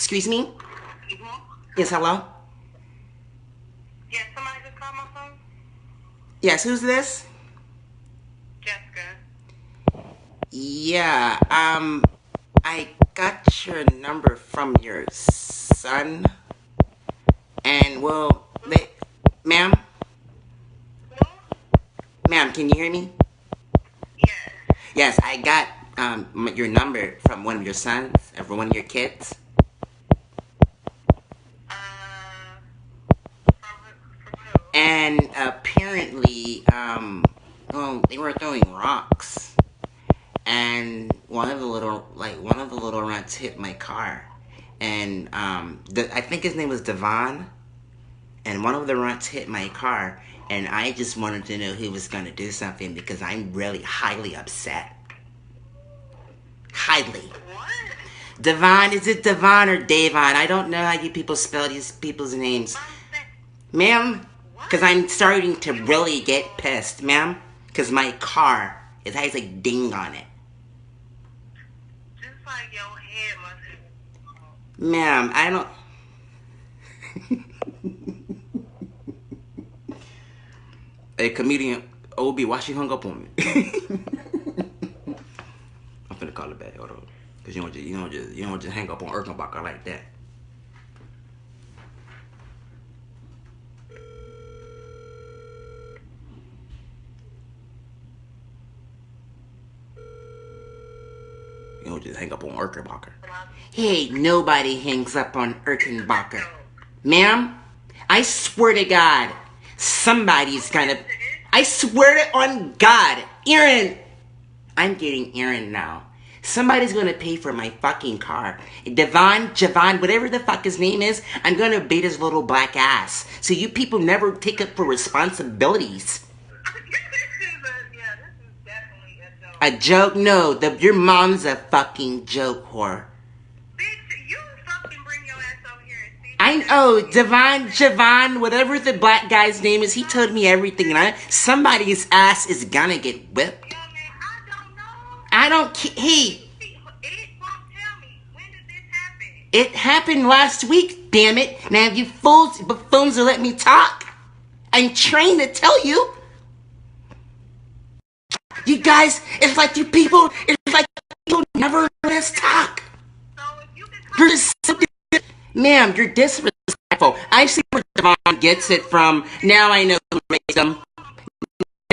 Excuse me? Yes, hello? Yes, somebody just called my phone? Yes, who's this? Jessica. Yeah, I got your number from your son. And, well, ma'am? Ma'am, can you hear me? Yes. Yes, I got, your number from one of your sons, or from one of your kids. From who? And apparently, well, they were throwing rocks. And one of the little rats hit my car. And, I think his name was Devon. And one of the rats hit my car. And I just wanted to know who was going to do something because I'm really highly upset. Highly. What? Devon, is it Devon or Davon? I don't know how you people spell these people's names. Ma'am, because I'm starting to really get pissed, ma'am. Because my car, it has a ding on it. Just like your head must have... Ma'am, I don't... Hey, comedian OB, why she hung up on me? I'm finna call her back, hold on. Because you don't just hang up on Erkenbacher like that. You don't just hang up on Erkenbacher. Hey, nobody hangs up on Erkenbacher. Ma'am, I swear to God, somebody's gonna... I swear to on God, Aaron! I'm getting Aaron now. Somebody's gonna pay for my fucking car. Javon, whatever the fuck his name is, I'm gonna beat his little black ass. So you people never take up for responsibilities. This is definitely a joke. A joke? No, your mom's a fucking joke whore. Bitch, you fucking bring your ass over here and see... I know, Javon, whatever the black guy's name is, he told me everything, and somebody's ass is gonna get whipped. Yeah, man, I don't know. I don't care. Hey, It won't tell me. When did this happen? it happened last week, damn it. Now, if you buffoons will let me talk, I'm trained to tell you. You guys, it's like you people never let us talk. So if you can You're just ma'am, you're disrespectful. I see where Devon gets it from. Now I know who raised him.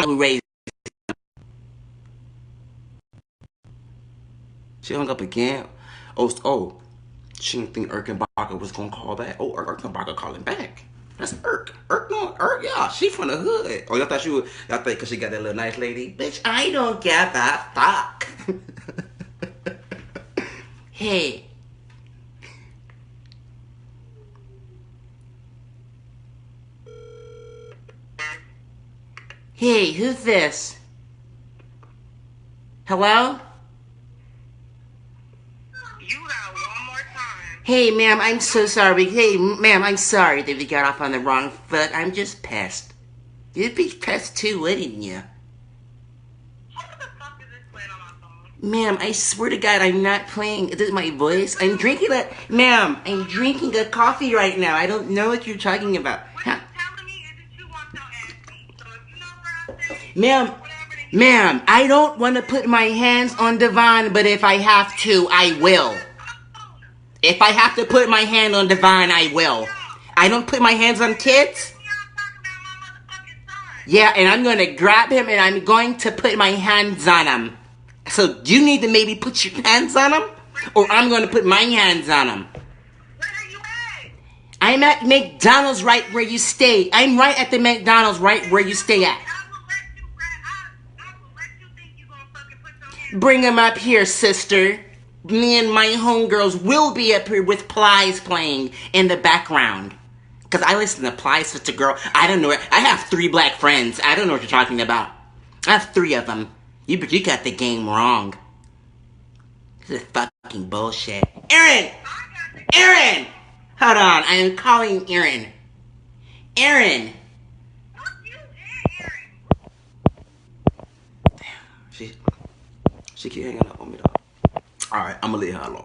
Who raised him. She hung up again. Oh, she didn't think Erkenbacher was gonna call back. Oh, Erkenbacher calling back. That's Erk, yeah, she from the hood. Oh, y'all thought because she got that little nice lady? Bitch, I don't get that fuck. Hey. Hey, who's this? Hello? You got one more time. Hey, ma'am, I'm so sorry. Hey, ma'am, I'm sorry that we got off on the wrong foot. I'm just pissed. You'd be pissed too, wouldn't you? What the fuck is this playing on my phone? Ma'am, I swear to God, I'm not playing. Is this my voice? I'm drinking a coffee right now. I don't know what you're talking about. What you're telling me is that you want your ass beat. So if you know where I say, Ma'am, I don't want to put my hands on Devon, but if I have to, I will. If I have to put my hand on Devon, I will. I don't put my hands on kids. Yeah, and I'm going to grab him and I'm going to put my hands on him. So you need to maybe put your hands on him, or I'm going to put my hands on him. where are you at? I'm at McDonald's right where you stay. I'm right at the McDonald's right where you stay at. I will let you think you're gonna fucking put your hands... Bring him up here, sister. Me and my homegirls will be up here with Plies playing in the background. Because I listen to Plies, sister girl. I don't know. I have 3 black friends. I don't know what you're talking about. I have 3 of them. You got the game wrong. This is fucking bullshit. Aaron! Hold on. I am calling Aaron. Aaron! Fuck you and Aaron. Damn. She keep hanging up on me, though. Alright, I'm gonna leave her alone.